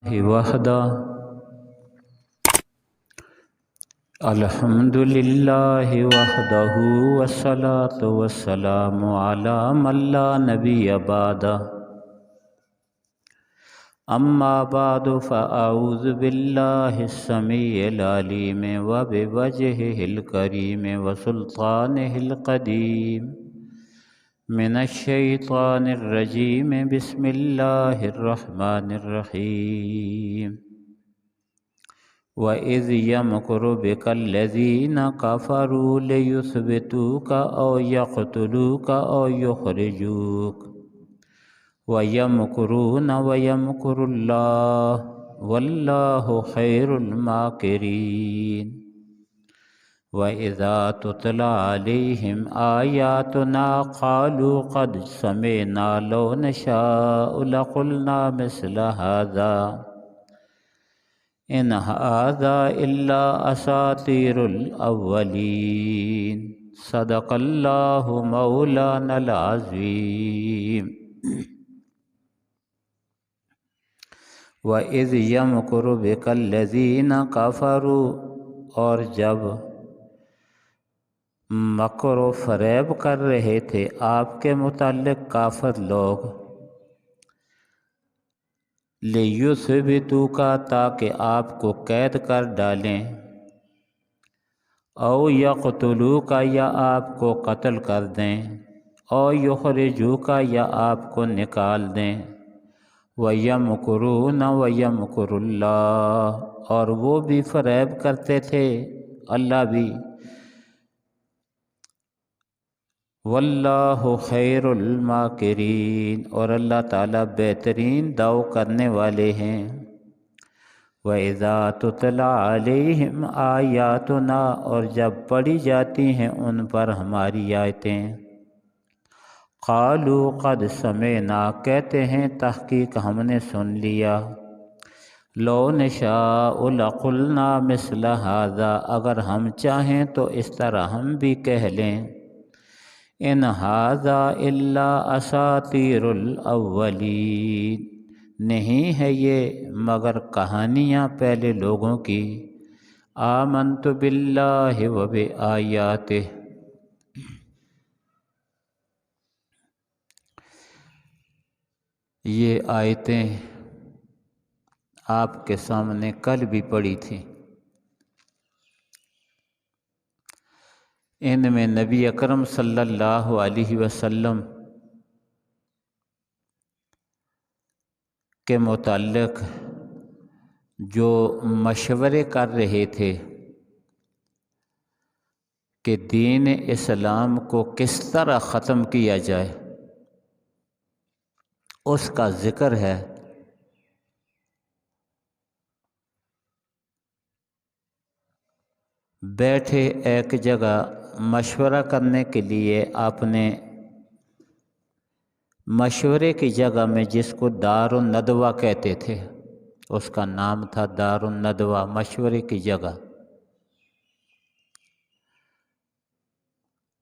وحدہ الحمد للہ وحدہ والصلاة والسلام علی من لا نبی بعدہ اما بعد فاعوذ باللہ السمیع العلیم وبوجہہ الکریم وسلطانہ القدیم من الشیطان الرجیم بسم اللہ الرحمن الرحیم وَإِذْ يَمْكُرُ بِكَ الَّذِينَ كَفَرُوا لِيُثْبِتُوكَ أَوْ يَقْتُلُوكَ أَوْ يُخْرِجُوكَ وَيَمْكُرُونَ وَيَمْكُرُ اللَّهُ وَاللَّهُ خَيْرُ الْمَاكِرِينَ وَإِذَا تُتْلَى عَلَيْهِمْ آيَاتُنَا قَالُوا قَدْ سَمِعْنَا لَوْ نَشَاءُ لَقُلْنَا مِثْلَ هَذَا إِنْ هَذَا إِلَّا أَسَاطِيرُ الْأَوَّلِينَ صدق اللہ مولانا العظیم۔ وَإِذْ يَمْكُرُ بِكَ الَّذِينَ كَفَرُوا، اور جب مکر و فریب کر رہے تھے آپ کے متعلق کافر لوگ، لِيُثْبِتُوكَ تاکہ آپ کو قید کر ڈالیں، او یقتلوک یا آپ کو قتل کر دیں، او یخرجوک یا آپ کو نکال دیں، وَيَمْكُرُونَ وَيَمْكُرُ اللَّهُ، اور وہ بھی فریب کرتے تھے اللہ بھی، واللہ خیر الماکرین، اور اللہ تعالیٰ بہترین داؤ کرنے والے ہیں۔ وَإِذَا تُتْلَى عَلَيْهِمْ آیاتنا، اور جب پڑھی جاتی ہیں ان پر ہماری آیتیں، قالوا قد سمعنا، کہتے ہیں تحقیق ہم نے سن لیا، لو نشاء لقلنا مثل هذا، اگر ہم چاہیں تو اس طرح ہم بھی کہہ لیں، ان ھذا الا اساطیر الاولین، نہیں ہے یہ مگر کہانیاں پہلے لوگوں کی، آمنت باللہ و بآیاتہ، یہ آیتیں آپ کے سامنے کل بھی پڑھی تھیں۔ ان میں نبی اکرم صلی اللہ علیہ وسلم کے متعلق جو مشورے کر رہے تھے کہ دین اسلام کو کس طرح ختم کیا جائے، اس کا ذکر ہے۔ بیٹھے ایک جگہ مشورہ کرنے کے لیے آپ نے مشورے کی جگہ میں، جس کو دار الندوہ کہتے تھے، اس کا نام تھا دار الندوہ، مشورے کی جگہ،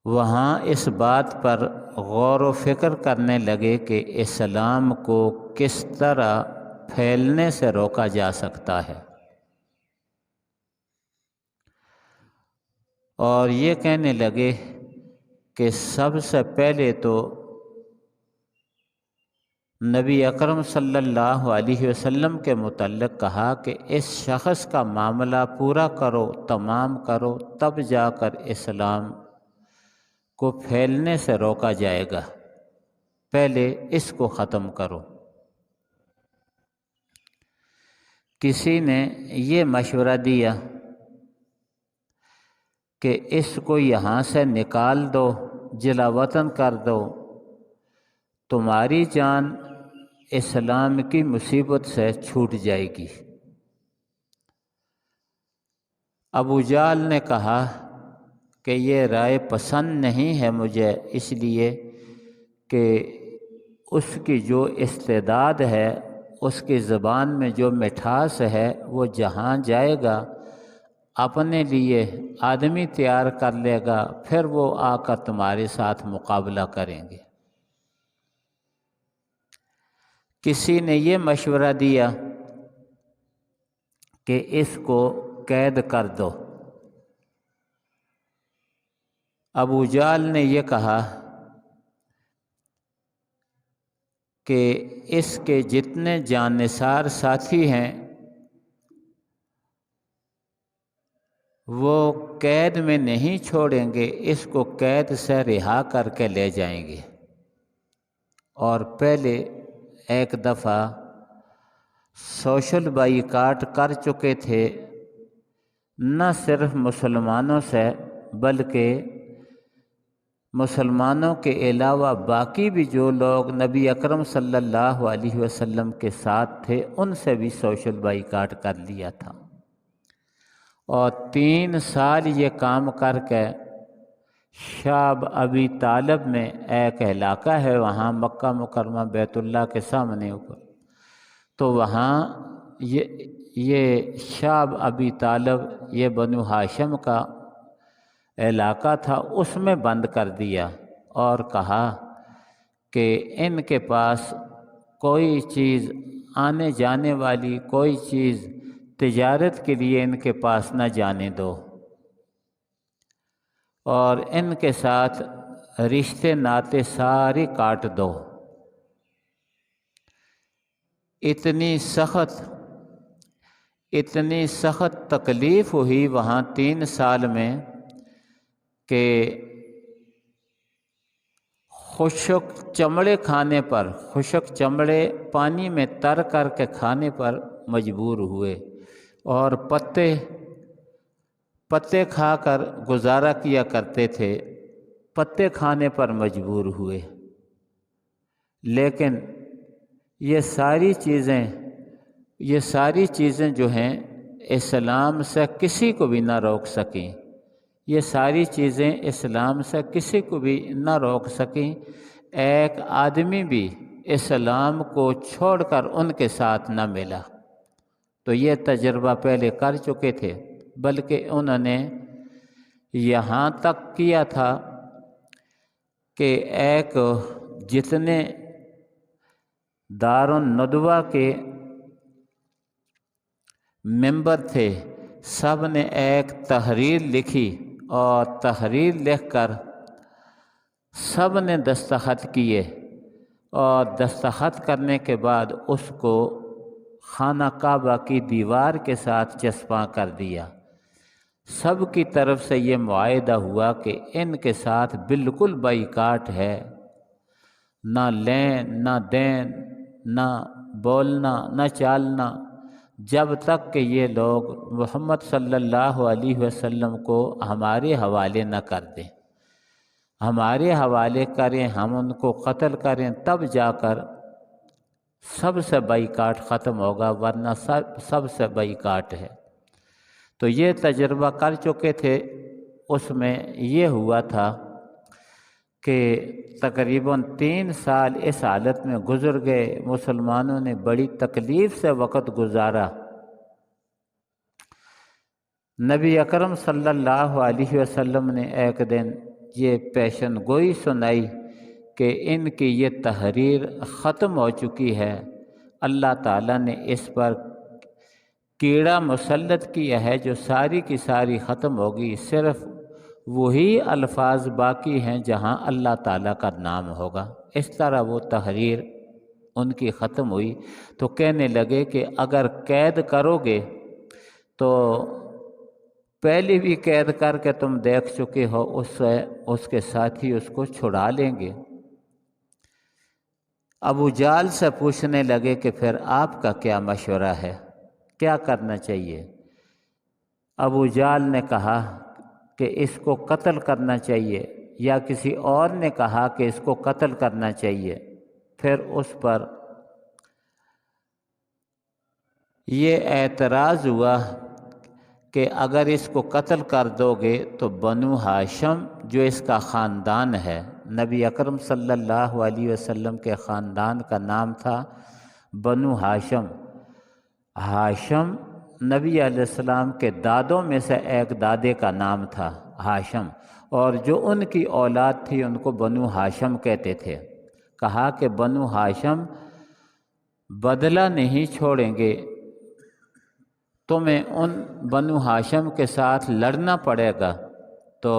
وہاں اس بات پر غور و فکر کرنے لگے کہ اسلام کو کس طرح پھیلنے سے روکا جا سکتا ہے، اور یہ کہنے لگے کہ سب سے پہلے تو نبی اکرم صلی اللہ علیہ وسلم کے متعلق کہا کہ اس شخص کا معاملہ پورا کرو، تمام کرو، تب جا کر اسلام کو پھیلنے سے روکا جائے گا، پہلے اس کو ختم کرو۔ کسی نے یہ مشورہ دیا کہ اس کو یہاں سے نکال دو، جلا وطن کر دو، تمہاری جان اسلام کی مصیبت سے چھوٹ جائے گی۔ ابو جہل نے کہا کہ یہ رائے پسند نہیں ہے مجھے، اس لیے کہ اس کی جو استعداد ہے، اس کی زبان میں جو مٹھاس ہے، وہ جہاں جائے گا اپنے لیے آدمی تیار کر لے گا، پھر وہ آ کر تمہارے ساتھ مقابلہ کریں گے۔ کسی نے یہ مشورہ دیا کہ اس کو قید کر دو۔ ابو جہل نے یہ کہا کہ اس کے جتنے جانثار ساتھی ہیں وہ قید میں نہیں چھوڑیں گے، اس کو قید سے رہا کر کے لے جائیں گے۔ اور پہلے ایک دفعہ سوشل بائیکاٹ کر چکے تھے، نہ صرف مسلمانوں سے بلکہ مسلمانوں کے علاوہ باقی بھی جو لوگ نبی اکرم صلی اللہ علیہ وسلم کے ساتھ تھے ان سے بھی سوشل بائیکاٹ کر لیا تھا۔ اور 3 سال یہ کام کر کے شعب ابی طالب میں ایک علاقہ ہے، وہاں مکہ مکرمہ بیت اللہ کے سامنے اوپر، تو وہاں یہ شعب ابی طالب یہ بنو ہاشم کا علاقہ تھا، اس میں بند کر دیا اور کہا کہ ان کے پاس کوئی چیز آنے جانے والی کوئی چیز تجارت کے لیے ان کے پاس نہ جانے دو، اور ان کے ساتھ رشتے ناطے سارے کاٹ دو۔ اتنی سخت تکلیف ہوئی وہاں 3 سال میں کہ خشک چمڑے کھانے پر، خشک چمڑے پانی میں تر کر کے کھانے پر مجبور ہوئے، اور پتے کھا کر گزارا کیا کرتے تھے، پتے کھانے پر مجبور ہوئے۔ لیکن یہ ساری چیزیں جو ہیں اسلام سے کسی کو بھی نہ روک سکیں، یہ ساری چیزیں اسلام سے کسی کو بھی نہ روک سکیں۔ ایک آدمی بھی اسلام کو چھوڑ کر ان کے ساتھ نہ ملا۔ تو یہ تجربہ پہلے کر چکے تھے، بلکہ انہوں نے یہاں تک کیا تھا کہ ایک جتنے دارالندوہ کے ممبر تھے سب نے ایک تحریر لکھی، اور تحریر لکھ کر سب نے دستخط کیے، اور دستخط کرنے کے بعد اس کو خانہ کعبہ کی دیوار کے ساتھ چسپاں کر دیا۔ سب کی طرف سے یہ معاہدہ ہوا کہ ان کے ساتھ بالکل بائیکاٹ ہے، نہ لین نہ دین، نہ بولنا نہ چالنا، جب تک کہ یہ لوگ محمد صلی اللہ علیہ وسلم کو ہمارے حوالے نہ کر دیں، ہمارے حوالے کریں، ہم ان کو قتل کریں، تب جا کر سب سے بائیکاٹ ختم ہوگا، ورنہ سب سے بائیکاٹ ہے۔ تو یہ تجربہ کر چکے تھے۔ اس میں یہ ہوا تھا کہ تقریباً 3 سال اس حالت میں گزر گئے، مسلمانوں نے بڑی تکلیف سے وقت گزارا۔ نبی اکرم صلی اللہ علیہ وسلم نے ایک دن یہ پیشن گوئی سنائی کہ ان کی یہ تحریر ختم ہو چکی ہے، اللہ تعالیٰ نے اس پر کیڑا مسلط کیا ہے جو ساری کی ساری ختم ہوگی، صرف وہی الفاظ باقی ہیں جہاں اللہ تعالیٰ کا نام ہوگا۔ اس طرح وہ تحریر ان کی ختم ہوئی۔ تو کہنے لگے کہ اگر قید کرو گے تو پہلی بھی قید کر کے تم دیکھ چکے ہو، اس کے ساتھی اس کو چھڑا لیں گے۔ ابو جہل سے پوچھنے لگے کہ پھر آپ کا کیا مشورہ ہے، کیا کرنا چاہیے؟ ابو جہل نے کہا کہ اس کو قتل کرنا چاہیے، یا کسی اور نے کہا کہ اس کو قتل کرنا چاہیے۔ پھر اس پر یہ اعتراض ہوا کہ اگر اس کو قتل کر دو گے تو بنو ہاشم جو اس کا خاندان ہے، نبی اکرم صلی اللہ علیہ وسلم کے خاندان کا نام تھا بنو ہاشم۔ ہاشم نبی علیہ السلام کے دادوں میں سے ایک دادے کا نام تھا ہاشم، اور جو ان کی اولاد تھی ان کو بنو ہاشم کہتے تھے۔ کہا کہ بنو ہاشم بدلہ نہیں چھوڑیں گے، تمہیں ان بنو ہاشم کے ساتھ لڑنا پڑے گا۔ تو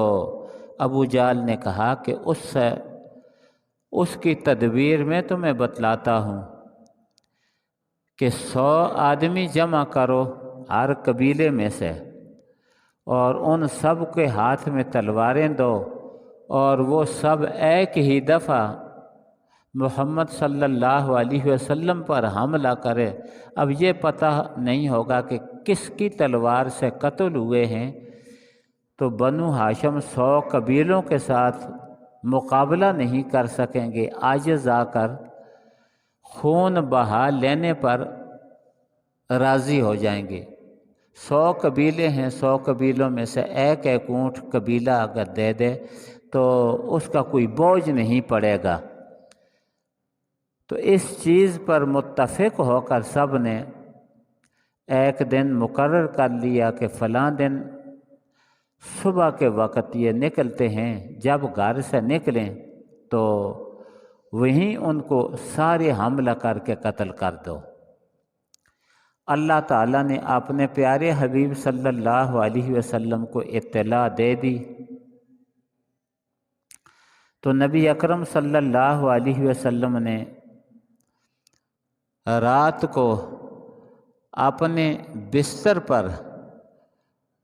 ابو جہل نے کہا کہ اس کی تدبیر میں تمہیں بتلاتا ہوں کہ 100 آدمی جمع کرو ہر قبیلے میں سے، اور ان سب کے ہاتھ میں تلواریں دو، اور وہ سب ایک ہی دفعہ محمد صلی اللہ علیہ وسلم پر حملہ کرے۔ اب یہ پتہ نہیں ہوگا کہ کس کی تلوار سے قتل ہوئے ہیں، تو بنو ہاشم 100 قبیلوں کے ساتھ مقابلہ نہیں کر سکیں گے، عاجز آ کر خون بہا لینے پر راضی ہو جائیں گے۔ 100 قبیلے ہیں، 100 قبیلوں میں سے ایک ایک اونٹ قبیلہ اگر دے دے تو اس کا کوئی بوجھ نہیں پڑے گا۔ تو اس چیز پر متفق ہو کر سب نے ایک دن مقرر کر لیا کہ فلاں دن صبح کے وقت یہ نکلتے ہیں، جب گھر سے نکلیں تو وہیں ان کو سارے حملہ کر کے قتل کر دو۔ اللہ تعالیٰ نے اپنے پیارے حبیب صلی اللہ علیہ وسلم کو اطلاع دے دی، تو نبی اکرم صلی اللہ علیہ وسلم نے رات کو اپنے بستر پر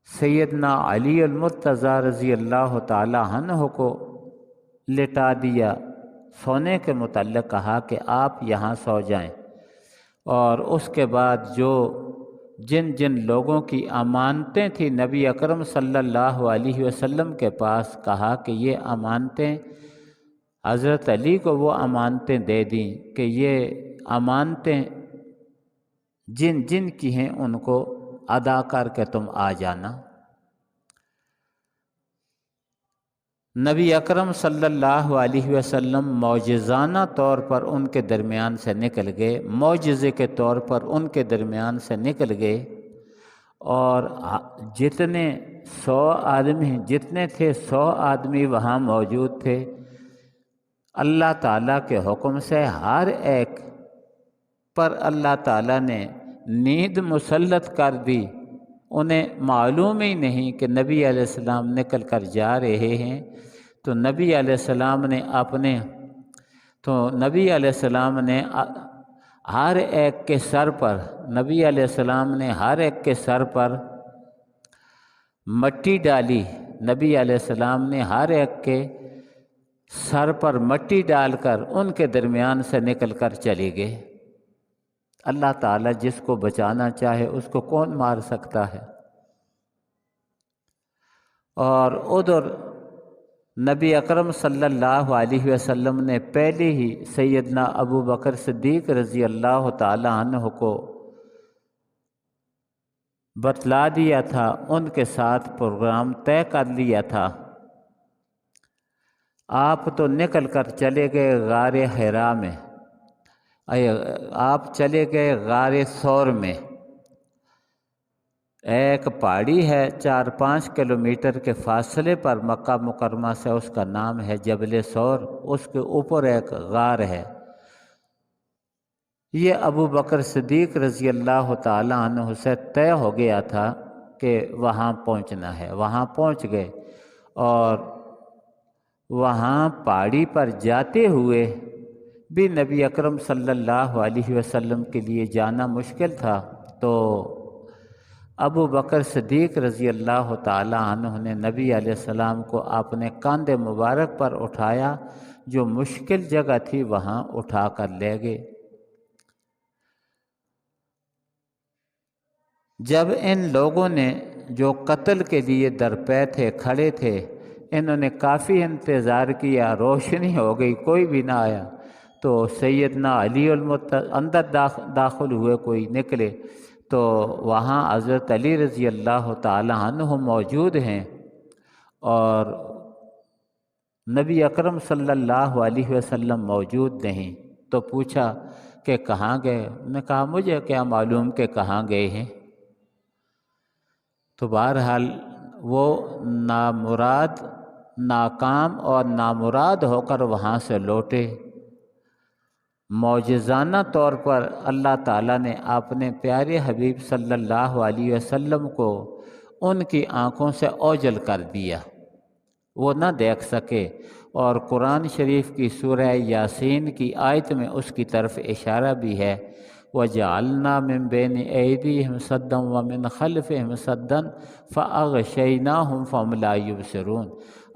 سیدنا علی المرتضیٰ رضی اللہ تعالی عنہ کو لٹا دیا۔ سونے کے متعلق کہا کہ آپ یہاں سو جائیں، اور اس کے بعد جن جن لوگوں کی امانتیں تھیں نبی اکرم صلی اللہ علیہ وسلم کے پاس، کہا کہ یہ امانتیں حضرت علی کو وہ امانتیں دے دیں کہ یہ امانتیں جن جن کی ہیں ان کو ادا کر کے تم آ جانا۔ نبی اکرم صلی اللہ علیہ وسلم معجزانہ طور پر ان کے درمیان سے نکل گئے، معجزے کے طور پر ان کے درمیان سے نکل گئے، اور جتنے 100 آدمی جتنے تھے 100 آدمی وہاں موجود تھے، اللہ تعالیٰ کے حکم سے ہر ایک پر اللہ تعالیٰ نے نیند مسلط کر دی۔ انہیں معلوم ہی نہیں کہ نبی علیہ السلام نکل کر جا رہے ہیں، تو نبی علیہ السلام نے ہر ایک کے سر پر مٹی ڈالی۔ نبی علیہ السلام نے ہر ایک کے سر پر مٹی ڈال کر ان کے درمیان سے نکل کر چلے گئے۔ اللہ تعالیٰ جس کو بچانا چاہے اس کو کون مار سکتا ہے؟ اور ادھر نبی اکرم صلی اللہ علیہ وسلم نے پہلے ہی سیدنا ابو بکر صدیق رضی اللہ تعالی عنہ کو بتلا دیا تھا، ان کے ساتھ پروگرام طے کر لیا تھا۔ آپ تو نکل کر چلے گئے غار حرا میں، آپ چلے گئے غار ثور میں۔ ایک پہاڑی ہے 4-5 کلومیٹر کے فاصلے پر مکہ مکرمہ سے، اس کا نام ہے جبل ثور، اس کے اوپر ایک غار ہے۔ یہ ابو بکر صدیق رضی اللہ تعالی عنہ سے طے ہو گیا تھا کہ وہاں پہنچنا ہے۔ وہاں پہنچ گئے، اور وہاں پہاڑی پر جاتے ہوئے بھی نبی اکرم صلی اللہ علیہ وسلم کے لیے جانا مشکل تھا، تو ابو بکر صدیق رضی اللہ تعالی عنہ نے نبی علیہ السلام کو اپنے کاندھے مبارک پر اٹھایا، جو مشکل جگہ تھی وہاں اٹھا کر لے گئے۔ جب ان لوگوں نے جو قتل کے لیے درپے تھے، کھڑے تھے، انہوں نے کافی انتظار کیا، روشنی ہو گئی، کوئی بھی نہ آیا، تو سیدنا علی اندر داخل ہوئے، کوئی نکلے، تو وہاں حضرت علی رضی اللہ تعالی عنہ موجود ہیں، اور نبی اکرم صلی اللہ علیہ وسلم موجود نہیں۔ تو پوچھا کہ کہاں گئے؟ انہوں نے کہا مجھے کیا معلوم کہ کہاں گئے ہیں۔ تو بہرحال وہ ناکام اور نامراد ہو کر وہاں سے لوٹے۔ معجزانہ طور پر اللہ تعالیٰ نے اپنے پیارے حبیب صلی اللہ علیہ وسلم کو ان کی آنکھوں سے اوجھل کر دیا، وہ نہ دیکھ سکے، اور قرآن شریف کی سورہ یاسین کی آیت میں اس کی طرف اشارہ بھی ہے، وَجَعَلْنَا مِن بَيْنِ أَيْدِيهِمْ سَدًّا وَمِنْ خَلْفِهِمْ سَدًّا فَأَغْشَيْنَاهُمْ فَهُمْ لَا يُبْصِرُونَ۔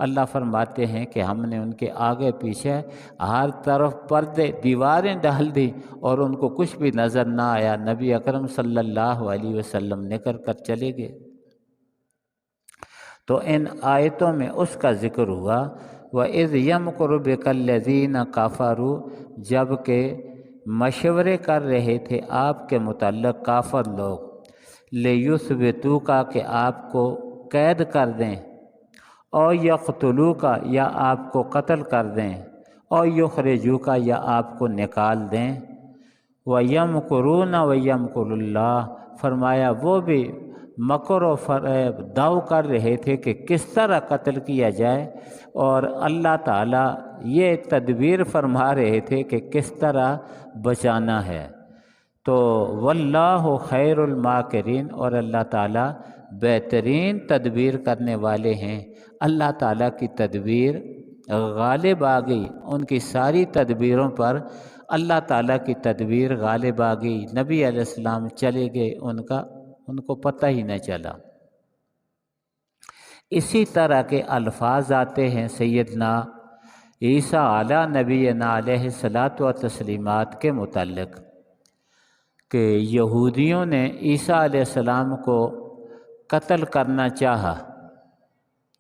اللہ فرماتے ہیں کہ ہم نے ان کے آگے پیچھے ہر طرف پردے، دیواریں ڈال دی اور ان کو کچھ بھی نظر نہ آیا۔ نبی اکرم صلی اللہ علیہ وسلم نکل کر چلے گئے۔ تو ان آیتوں میں اس کا ذکر ہوا، وَإِذْ يَمْكُرُ بِكَ الَّذِينَ كَفَرُوا، جب کہ مشورے کر رہے تھے آپ کے متعلق کافر لوگ، لِيُثْبِتُوكَ کہ آپ کو قید کر دیں، اور يَقْتُلُوكَ یا آپ کو قتل کر دیں، اور يُخْرِجُوكَ یا آپ کو نکال دیں۔ وَيَمْكُرُونَ وَيَمْكُرُ اللَّهُ، فرمایا وہ بھی مکر و فریب داؤ کر رہے تھے کہ کس طرح قتل کیا جائے، اور اللہ تعالیٰ یہ تدبیر فرما رہے تھے کہ کس طرح بچانا ہے۔ تو واللہ خیر الماکرین، اور اللہ تعالیٰ بہترین تدبیر کرنے والے ہیں۔ اللہ تعالیٰ کی تدبیر غالب آ گئی، ان کی ساری تدبیروں پر اللہ تعالیٰ کی تدبیر غالب آ گئی۔ نبی علیہ السلام چلے گئے، ان کو پتہ ہی نہ چلا۔ اسی طرح کے الفاظ آتے ہیں سیدنا عیسیٰ علیہ نبینا علیہ الصلاۃ والتسلیمات کے متعلق، کہ یہودیوں نے عیسیٰ علیہ السلام کو قتل کرنا چاہا۔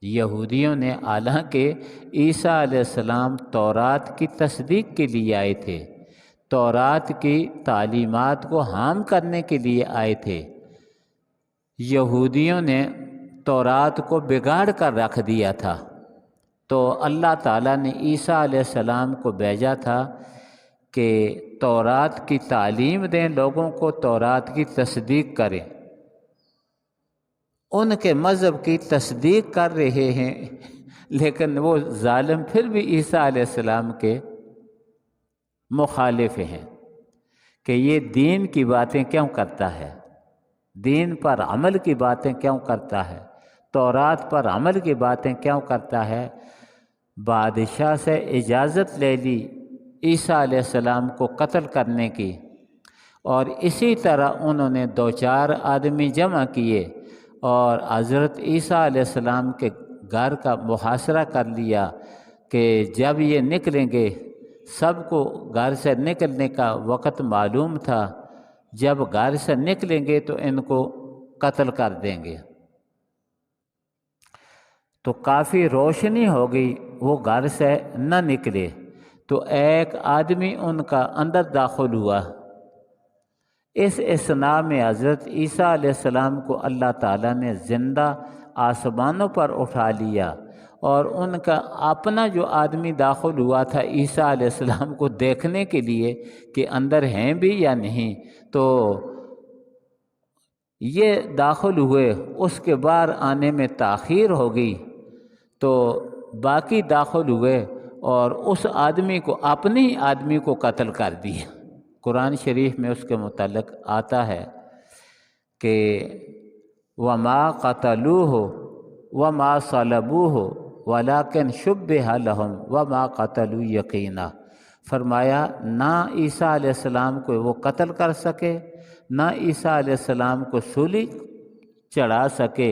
یہودیوں نے، حالانکہ عیسیٰ علیہ السلام تورات کی تصدیق کے لیے آئے تھے، تورات کی تعلیمات کو عام کرنے کے لیے آئے تھے، یہودیوں نے تورات کو بگاڑ کر رکھ دیا تھا۔ تو اللہ تعالیٰ نے عیسیٰ علیہ السلام کو بھیجا تھا کہ تورات کی تعلیم دیں لوگوں کو، تورات کی تصدیق کریں۔ ان کے مذہب کی تصدیق کر رہے ہیں، لیکن وہ ظالم پھر بھی عیسیٰ علیہ السلام کے مخالف ہیں کہ یہ دین کی باتیں کیوں کرتا ہے، دین پر عمل کی باتیں کیوں کرتا ہے، تورات پر عمل کی باتیں کیوں کرتا ہے۔ بادشاہ سے اجازت لے لی عیسیٰ علیہ السلام کو قتل کرنے کی، اور اسی طرح انہوں نے 2-4 آدمی جمع کیے اور حضرت عیسیٰ علیہ السلام کے گھر کا محاصرہ کر لیا کہ جب یہ نکلیں گے، سب کو گھر سے نکلنے کا وقت معلوم تھا، جب گھر سے نکلیں گے تو ان کو قتل کر دیں گے۔ تو کافی روشنی ہو گئی، وہ گھر سے نہ نکلے، تو ایک آدمی ان کا اندر داخل ہوا۔ اس اثناء میں حضرت عیسیٰ علیہ السلام کو اللہ تعالیٰ نے زندہ آسمانوں پر اٹھا لیا، اور ان کا اپنا جو آدمی داخل ہوا تھا عیسیٰ علیہ السلام کو دیکھنے کے لیے کہ اندر ہیں بھی یا نہیں، تو یہ داخل ہوئے، اس کے بعد آنے میں تاخیر ہو گئی، تو باقی داخل ہوئے اور اس آدمی کو، اپنے ہی آدمی کو قتل کر دیا۔ قرآن شریف میں اس کے متعلق آتا ہے کہ وَمَا قَتَلُوهُ وَمَا صَلَبُوهُ وَلَكِنْ شُبِّهَ لَهُمْ وَمَا قَتَلُوا یقینا، فرمایا نہ عیسیٰ علیہ السلام کو وہ قتل کر سکے، نہ عیسیٰ علیہ السلام کو سولی چڑھا سکے،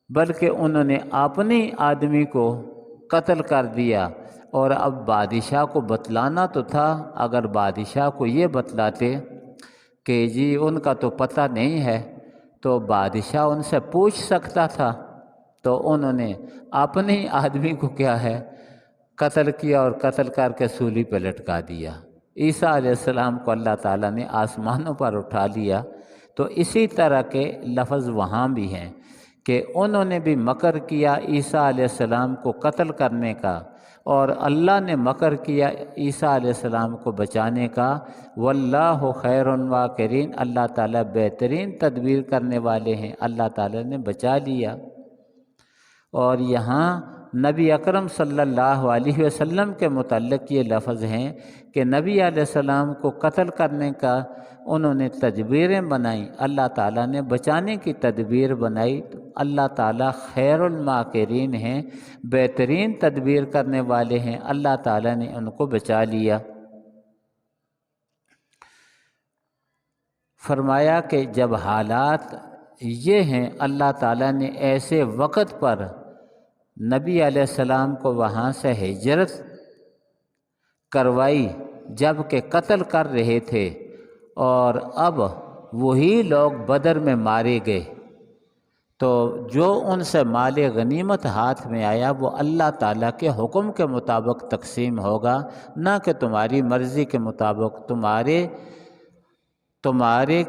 بلکہ انہوں نے اپنے آدمی کو قتل کر دیا۔ اور اب بادشاہ کو بتلانا تو تھا، اگر بادشاہ کو یہ بتلاتے کہ جی ان کا تو پتہ نہیں ہے، تو بادشاہ ان سے پوچھ سکتا تھا، تو انہوں نے اپنے ہی آدمی کو کیا ہے قتل کیا، اور قتل کر کے سولی پہ لٹکا دیا۔ عیسیٰ علیہ السلام کو اللہ تعالیٰ نے آسمانوں پر اٹھا لیا۔ تو اسی طرح کے لفظ وہاں بھی ہیں کہ انہوں نے بھی مکر کیا عیسیٰ علیہ السلام کو قتل کرنے کا، اور اللہ نے مکر کیا عیسیٰ علیہ السلام کو بچانے کا۔ واللہ خیر الماکرین، اللہ تعالیٰ بہترین تدبیر کرنے والے ہیں، اللہ تعالیٰ نے بچا لیا۔ اور یہاں نبی اکرم صلی اللہ علیہ وسلم کے متعلق یہ لفظ ہیں کہ نبی علیہ السلام کو قتل کرنے کا انہوں نے تدبیریں بنائیں، اللہ تعالیٰ نے بچانے کی تدبیر بنائی۔ تو اللہ تعالیٰ خیر الماکرین ہیں، بہترین تدبیر کرنے والے ہیں، اللہ تعالیٰ نے ان کو بچا لیا۔ فرمایا کہ جب حالات یہ ہیں، اللہ تعالیٰ نے ایسے وقت پر نبی علیہ السلام کو وہاں سے ہجرت کروائی جب کہ قتل کر رہے تھے، اور اب وہی لوگ بدر میں مارے گئے، تو جو ان سے مال غنیمت ہاتھ میں آیا وہ اللہ تعالیٰ کے حکم کے مطابق تقسیم ہوگا، نہ کہ تمہاری مرضی کے مطابق۔ تمہارے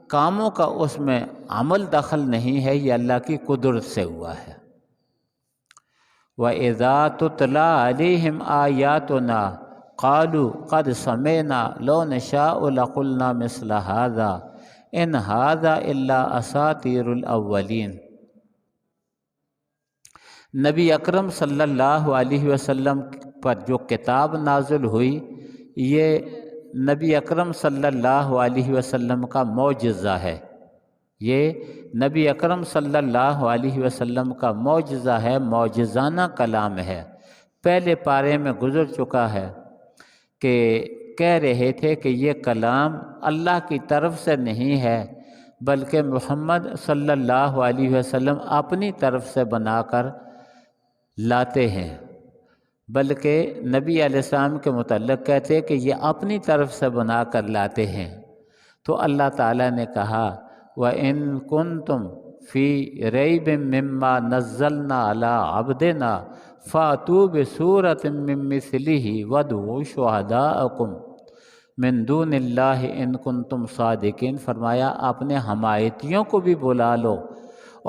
کاموں کا اس میں عمل دخل نہیں ہے، یہ اللہ کی قدرت سے ہوا ہے۔ وَإِذَا تُتْلَى عَلَيْهِمْ آيَاتُنَا قَالُوا قَدْ سَمِعْنَا لَوْ نَشَاءُ لَقُلْنَا مِثْلَ هَذَا إِنْ هَذَا إِلَّا أَسَاطِيرُ الْأَوَّلِينَ۔ نبی اکرم صلی اللہ علیہ وسلم پر جو کتاب نازل ہوئی، یہ نبی اکرم صلی اللہ علیہ وسلم کا معجزہ ہے، یہ نبی اکرم صلی اللہ علیہ وسلم کا معجزہ ہے، معجزانہ کلام ہے۔ پہلے پارے میں گزر چکا ہے کہ کہہ رہے تھے کہ یہ کلام اللہ کی طرف سے نہیں ہے، بلکہ محمد صلی اللہ علیہ وسلم اپنی طرف سے بنا کر لاتے ہیں، بلکہ نبی علیہ السلام کے متعلق کہتے کہ یہ اپنی طرف سے بنا کر لاتے ہیں۔ تو اللہ تعالیٰ نے کہا وَإِن كُنتُمْ فِي رَيْبٍ مِّمَّا نَزَّلْنَا عَلَىٰ عَبْدِنَا فَأْتُوا بِسُورَةٍ مِّن مِّثْلِهِ وَادْعُوا شُهَدَاءَكُم مِّن دُونِ اللَّهِ إِن كُنتُمْ صَادِقِينَ۔ فرمایا اپنے حمایتیوں کو بھی بلا لو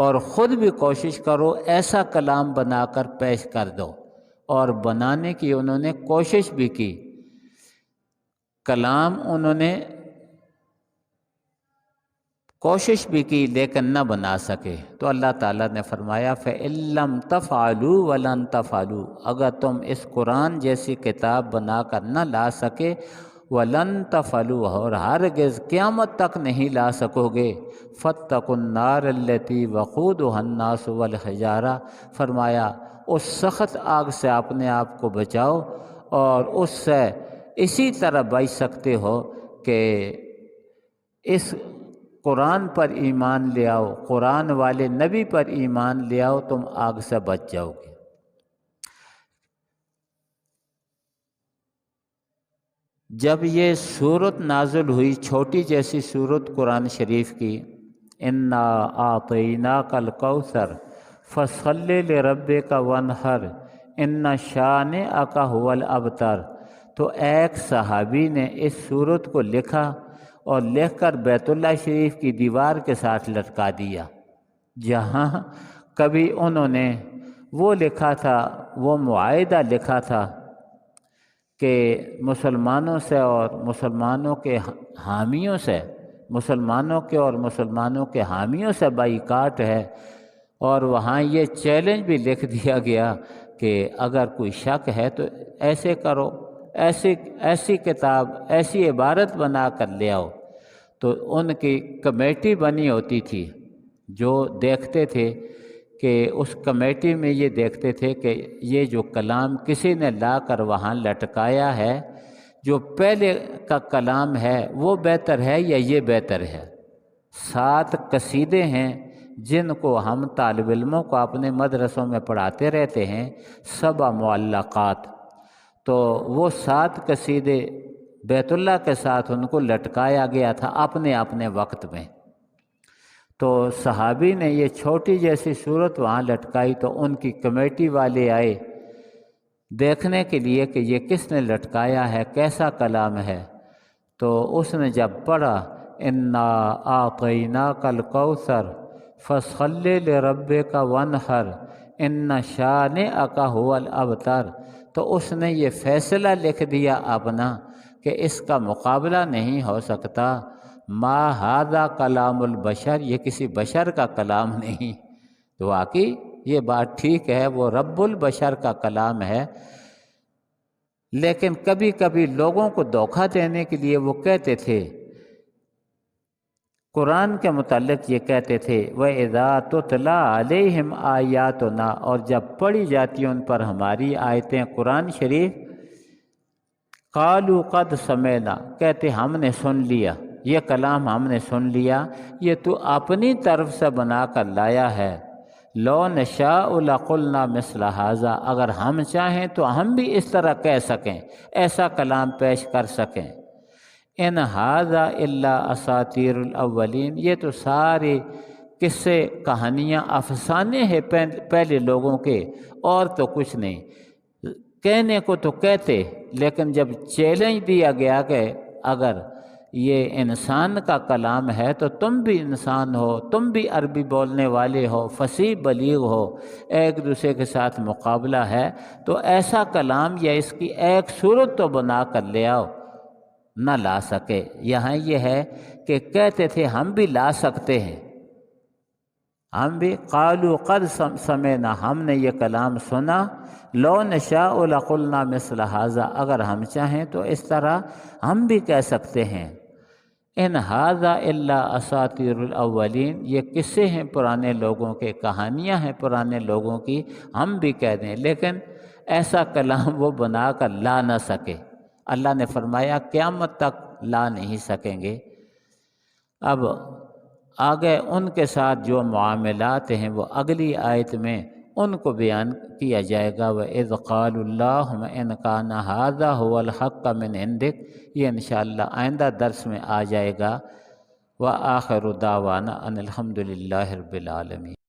اور خود بھی کوشش کرو، ایسا کلام بنا کر پیش کر دو۔ اور بنانے کی انہوں نے کوشش بھی کی، کلام انہوں نے کوشش بھی کی لیکن نہ بنا سکے۔ تو اللہ تعالیٰ نے فرمایا فَإِن لَّمْ تَفْعَلُوا وَلَن تَفْعَلُوا، اگر تم اس قرآن جیسی کتاب بنا کر نہ لا سکے، وَلَن تَفْعَلُوا، اور ہرگز قیامت تک نہیں لا سکو گے، فَاتَّقُوا النَّارَ الَّتِي وَقُودُهَا النَّاسُ وَالْحِجَارَةُ، فرمایا اس سخت آگ سے اپنے آپ کو بچاؤ، اور اس سے اسی طرح بچ سکتے ہو کہ اس قرآن پر ایمان لے آؤ، قرآن والے نبی پر ایمان لے آؤ، تم آگ سے بچ جاؤ گے۔ جب یہ سورت نازل ہوئی، چھوٹی جیسی سورت قرآن شریف کی، اِنَّا أَعْطَيْنَاكَ الْكَوْثَرَ فَصَلِّ لِرَبِّكَ وَانْحَرْ إِنَّ شَانِئَكَ هُوَ الْأَبْتَرُ، تو ایک صحابی نے اس سورت کو لکھا اور لکھ کر بیت اللہ شریف کی دیوار کے ساتھ لٹکا دیا، جہاں کبھی انہوں نے وہ لکھا تھا، وہ معاہدہ لکھا تھا کہ مسلمانوں سے اور مسلمانوں کے حامیوں سے، مسلمانوں کے اور مسلمانوں کے حامیوں سے بائیکاٹ ہے، اور وہاں یہ چیلنج بھی لکھ دیا گیا کہ اگر کوئی شک ہے تو ایسے کرو، ایسی کتاب، ایسی عبارت بنا کر لے آؤ۔ تو ان کی کمیٹی بنی ہوتی تھی جو دیکھتے تھے کہ اس کمیٹی میں یہ دیکھتے تھے کہ یہ جو کلام کسی نے لا کر وہاں لٹکایا ہے، جو پہلے کا کلام ہے وہ بہتر ہے یا یہ بہتر ہے۔ 7 قصیدے ہیں جن کو ہم طالب علموں کو اپنے مدرسوں میں پڑھاتے رہتے ہیں، 7 معلقات، تو وہ 7 قصیدے بیت اللہ کے ساتھ ان کو لٹکایا گیا تھا اپنے اپنے وقت میں۔ تو صحابی نے یہ چھوٹی جیسی صورت وہاں لٹکائی، تو ان کی کمیٹی والے آئے دیکھنے کے لیے کہ یہ کس نے لٹکایا ہے، کیسا کلام ہے۔ تو اس نے جب پڑھا اِنَّا أَعْطَيْنَاكَ الْكَوْثَرَ فَصَلِّ لِرَبِّكَ وَانْحَرْ إِنَّ شَانِئَكَ هُوَ الْأَبْتَرُ، تو اس نے یہ فیصلہ لکھ دیا اپنا کہ اس کا مقابلہ نہیں ہو سکتا، ما هذا کلام البشر، یہ کسی بشر کا کلام نہیں۔ تو واقعی یہ بات ٹھیک ہے، وہ رب البشر کا کلام ہے، لیکن کبھی کبھی لوگوں کو دھوکہ دینے کے لیے وہ کہتے تھے، قرآن کے متعلق یہ کہتے تھے وَإِذَا تُتْلَىٰ عَلَيْهِمْ آیاتنا، اور جب پڑھی جاتی ان پر ہماری آیتیں قرآن شریف، قَالُوا قَدْ سَمِعْنَا، کہتے ہم نے سن لیا، یہ کلام ہم نے سن لیا، یہ تو اپنی طرف سے بنا کر لایا ہے، لَوْ نَشَاءُ لَقُلْنَا مِثْلَ هَٰذَا، اگر ہم چاہیں تو ہم بھی اس طرح کہہ سکیں، ایسا کلام پیش کر سکیں، ان ھذا الا اساطیر الاولین، یہ تو سارے قصے کہانیاں افسانے ہیں پہلے لوگوں کے، اور تو کچھ نہیں۔ کہنے کو تو کہتے، لیکن جب چیلنج دیا گیا کہ اگر یہ انسان کا کلام ہے تو تم بھی انسان ہو، تم بھی عربی بولنے والے ہو، فصیح بلیغ ہو، ایک دوسرے کے ساتھ مقابلہ ہے، تو ایسا کلام یا اس کی ایک صورت تو بنا کر لے آؤ، نہ لا سکے۔ یہاں یہ ہے کہ کہتے تھے ہم بھی لا سکتے ہیں، ہم بھی، قالوا قد سمعنا، ہم نے یہ کلام سنا، لو نشاء لقلنا مثل ھذا، اگر ہم چاہیں تو اس طرح ہم بھی کہہ سکتے ہیں، ان ھذا الا اساطیر الاولین، یہ قصے ہیں پرانے لوگوں کے، کہانیاں ہیں پرانے لوگوں کی، ہم بھی کہہ دیں، لیکن ایسا کلام وہ بنا کر لا نہ سکے۔ اللہ نے فرمایا قیامت تک لا نہیں سکیں گے۔ اب آگے ان کے ساتھ جو معاملات ہیں وہ اگلی آیت میں ان کو بیان کیا جائے گا، وَإِذْ قَالُوا اللَّهُمَّ إِنْ كَانَ هَذَا هُوَ الْحَقَّ مِنْ عِنْدِكَ، یہ انشاءاللہ آئندہ درس میں آ جائے گا۔ وَآخِرُ دَعْوَانَا أَنِ الْحَمْدُ لِلَّهِ رَبِّ الْعَالَمِينَ۔